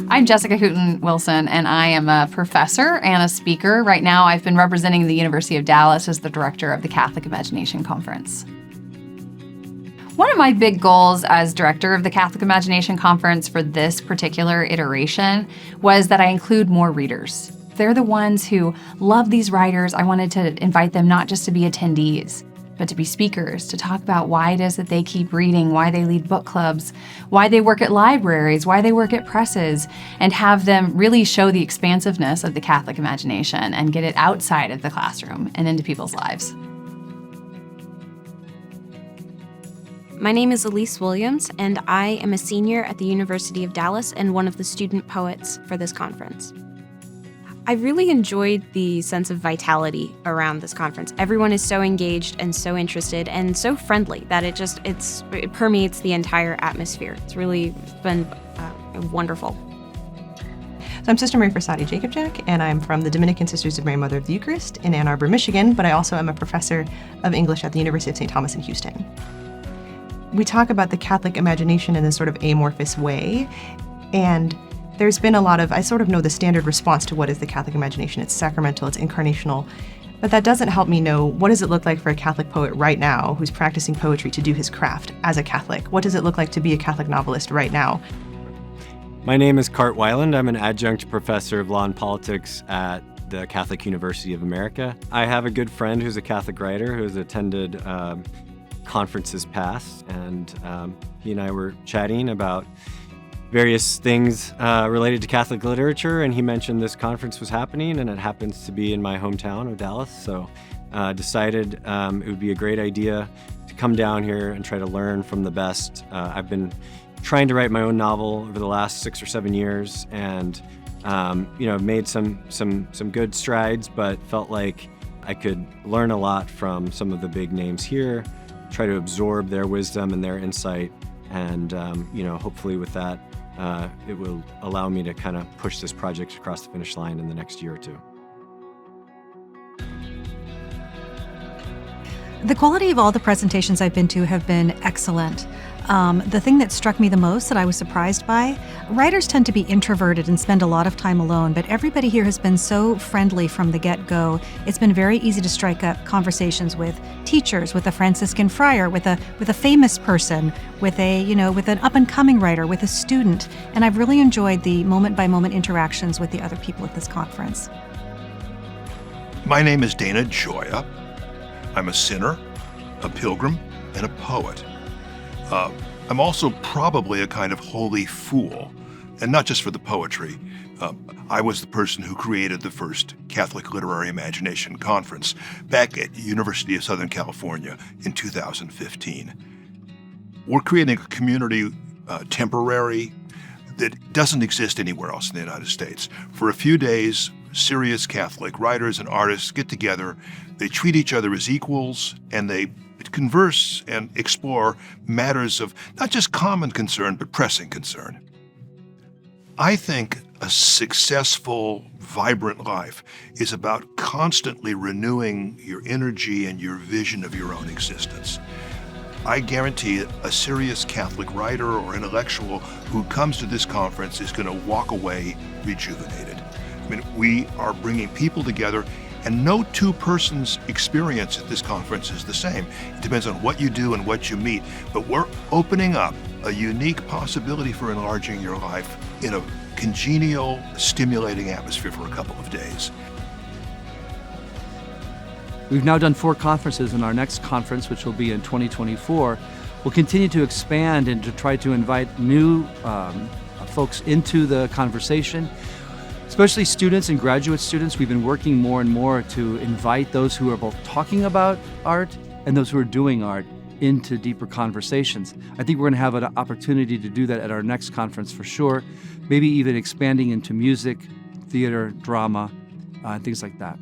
I'm Jessica Hooten-Wilson, and I am a professor and a speaker. Right now, I've been representing the University of Dallas as the director of the Catholic Imagination Conference. One of my big goals as director of the Catholic Imagination Conference for this particular iteration was that I include more readers. They're the ones who love these writers. I wanted to invite them not just to be attendees, but to be speakers, to talk about why it is that they keep reading, why they lead book clubs, why they work at libraries, why they work at presses, and have them really show the expansiveness of the Catholic imagination and get it outside of the classroom and into people's lives. My name is Elise Williams, and I am a senior at the University of Dallas and one of the student poets for this conference. I really enjoyed the sense of vitality around this conference. Everyone is so engaged and so interested and so friendly that it permeates the entire atmosphere. It's really been wonderful. So I'm Sister Mary Prasadi Jacobjack, and I'm from the Dominican Sisters of Mary Mother of the Eucharist in Ann Arbor, Michigan, but I also am a professor of English at the University of St. Thomas in Houston. We talk about the Catholic imagination in this sort of amorphous way, and there's been a lot of, I sort of know the standard response to what is the Catholic imagination. It's sacramental, it's incarnational, but that doesn't help me know what does it look like for a Catholic poet right now who's practicing poetry to do his craft as a Catholic? What does it look like to be a Catholic novelist right now? My name is Weiland. I'm an adjunct professor of law and politics at the Catholic University of America. I have a good friend who's a Catholic writer who has attended conferences past, and he and I were chatting about various things related to Catholic literature, and he mentioned this conference was happening, and it happens to be in my hometown of Dallas, so decided it would be a great idea to come down here and try to learn from the best. I've been trying to write my own novel over the last 6 or 7 years, and made some good strides, but felt like I could learn a lot from some of the big names here, try to absorb their wisdom and their insight, and hopefully with that, it will allow me to kind of push this project across the finish line in the next year or two. The quality of all the presentations I've been to have been excellent. The thing that struck me the most that I was surprised by, writers tend to be introverted and spend a lot of time alone, but everybody here has been so friendly from the get-go. It's been very easy to strike up conversations with teachers, with a Franciscan friar, with a famous person, with an up-and-coming writer, with a student, and I've really enjoyed the moment-by-moment interactions with the other people at this conference. My name is Dana Joya. I'm a sinner, a pilgrim, and a poet. I'm also probably a kind of holy fool, and not just for the poetry. I was the person who created the first Catholic Literary Imagination Conference back at University of Southern California in 2015. We're creating a community temporary that doesn't exist anywhere else in the United States. For a few days, serious Catholic writers and artists get together, they treat each other as equals, and they converse and explore matters of not just common concern, but pressing concern. I think a successful, vibrant life is about constantly renewing your energy and your vision of your own existence. I guarantee a serious Catholic writer or intellectual who comes to this conference is going to walk away rejuvenated. I mean, we are bringing people together, and no two persons' experience at this conference is the same. It depends on what you do and what you meet, but we're opening up a unique possibility for enlarging your life in a congenial, stimulating atmosphere for a couple of days. We've now done 4 conferences, and our next conference, which will be in 2024, will continue to expand and to try to invite new folks into the conversation, especially students and graduate students. We've been working more and more to invite those who are both talking about art and those who are doing art into deeper conversations. I think we're going to have an opportunity to do that at our next conference for sure, maybe even expanding into music, theater, drama, and things like that.